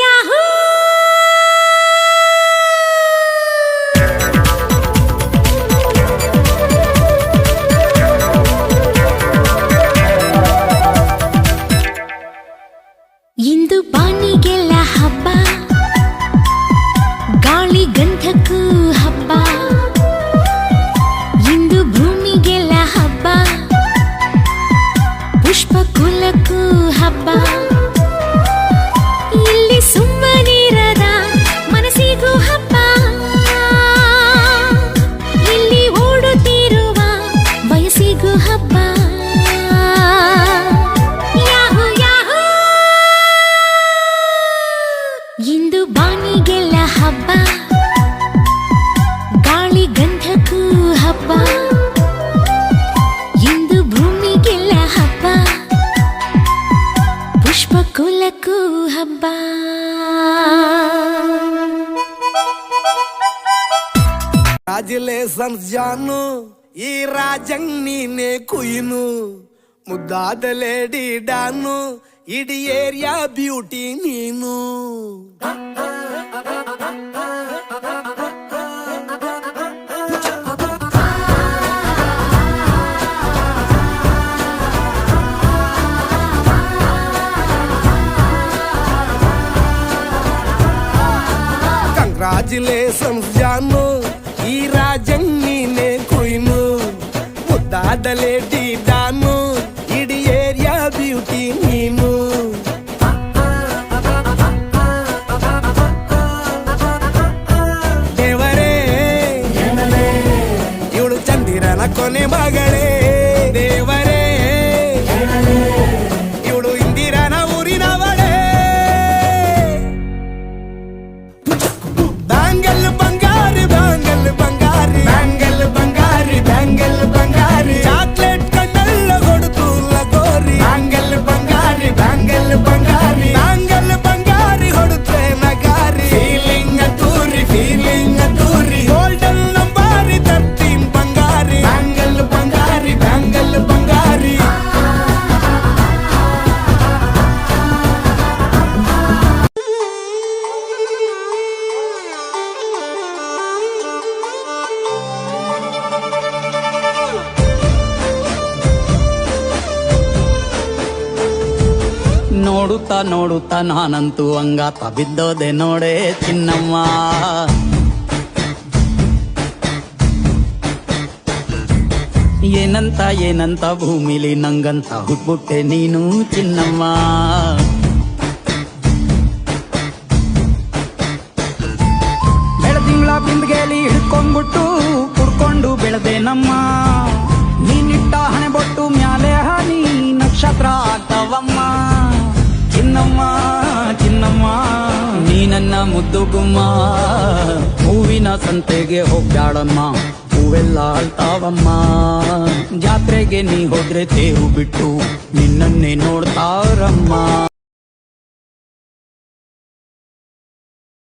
Yahoo ಇಂದು ಬಾನಿಗೆಲ್ಲ ಹಬ್ಬ, ಗಾಳಿ ಗಂಧಕ್ಕೂ ಹಬ್ಬ. ಇಂದು ಭೂಮಿಗೆಲ್ಲ ಹಬ್ಬ, ಪುಷ್ಪ ಕುಲಕ್ಕೂ ಹಬ್ಬ. ಇಲ್ಲಿ ಸುಮ್ಮನಿರದ ಮನಸ್ಸಿಗೂ ಹಬ್ಬ, ಇಲ್ಲಿ ಓಡುತ್ತಿರುವ ವಯಸ್ಸಿಗೂ ಹಬ್ಬ. ಇಂದು ಬಾನಿಗೆಲ್ಲ ಹಬ್ಬ, ಗಾಳಿ ಗಂಧಕ್ಕೂ ಹಬ್ಬ. ಇಂದು ಭೂಮಿಗೆಲ್ಲ ಹಬ್ಬ, ಪುಷ್ಪ ಕುಲಕ್ಕೂ ಹಬ್ಬ. ರಾಜಲೇಸನ್ಸ್ ಜಾನು, ಈ ರಾಜಂಗ್ ನೀನೆ ಕುಯ್ನು. ಮುದ್ದಾದ ಲೇಡಿ ಡಾನು, ಇಡೀ ಏರಿಯಾ ಬ್ಯೂಟಿ ನೀನು. ಕಂಗ್ರಾಚುಲೇಷನ್ಸ್ ಜಾನು, ಈ ರಾಜಂಗ್ ನೀನೆ ಕುಯ್ನು. ಮುದ್ದಾದ ಲೇಡಿ ಡಾನು, ಇಡೀ ಏರಿಯಾ ಬ್ಯೂಟಿ ನೀನು. ದೇವರೇ ಇವಳು ಚಂದಿರನ ಕೊನೆ ಮಗಳೇ. ದೇವರೇ ಇವಳು ಇಂದಿರನ ಊರಿನವಳೇ. ಬ್ಯಾಂಗಲ್ ಬಂಗಾರಿ ಬ್ಯಾಂಗಲ್ ಬಂಗಾರಿ, ಬ್ಯಾಂಗಲ್ ಬಂಗಾರಿ ಬ್ಯಾಂಗಲ್ ಬಂಗಾರಿ. ಚಾಕ್ಲೇಟ್ ಕಣ್ಣೆಲ್ಲ ಕೊಡುತ್ತು ಲಗೋರಿ. ಬ್ಯಾಂಗಲ್ ಬಂಗಾರಿ ಬ್ಯಾಂಗಲ್ ಬಂಗಾರಿ, ಬ್ಯಾಂಗಲ್ ಬಂಗಾರಿ ಹೊಡುತ್ತೆ ನಗಾರಿ. ಫೀಲಿಂಗ್ ತೂರಿ ಫೀಲಿಂಗ್ ತೂರಿ, ಗೋಲ್ಡನ್ ನಂಬಾರಿ 13 ಬಂಗಾರಿ. ಬ್ಯಾಂಗಲ್ ಬಂಗಾರಿ ಬ್ಯಾಂಗಲ್ ಬಂಗಾರಿ. ನೋಡುತ್ತಾ ನೋಡುತ್ತಾ ನಾನಂತೂ ಅಂಗಾತ ಬಿದ್ದೋದೆ ನೋಡೆ ಚಿನ್ನಮ್ಮ. ಏನಂತ ಏನಂತ ಭೂಮಿಲಿ ನಂಗಂತ ಹುಟ್ಬಿಟ್ಟೆ ನೀನು ಚಿನ್ನಮ್ಮ. ಬೆಳದಿಂಗಳ ಬಿಂದಿಗೆಲಿ ಹಿಡ್ಕೊಂಡ್ಬಿಟ್ಟು ಕುಡ್ಕೊಂಡು ಬೆಳೆದೆ ನಮ್ಮ. ನೀನಿಟ್ಟ ಹಣೆ ಬೊಟ್ಟು ಮ್ಯಾಲೆ ಹನಿ ನಕ್ಷತ್ರ ಆಗ್ತಾವಮ್ಮ. ಚಿನ್ನಮ್ಮ ಚಿನ್ನಮ್ಮ ನೀ ನನ್ನ ಮುದ್ದು ಗುಮ್ಮ. ಹೂವಿನ ಸಂತೆಗೆ ಹೋಗ್ಯಾಡಮ್ಮ, ಹೂವೆಲ್ಲ ಅಳ್ತಾವಮ್ಮ. ಜಾತ್ರೆಗೆ ನೀ ಹೋದ್ರೆ ತೇರು ಬಿಟ್ಟು ನಿನ್ನನ್ನೇ ನೋಡ್ತಾರಮ್ಮ.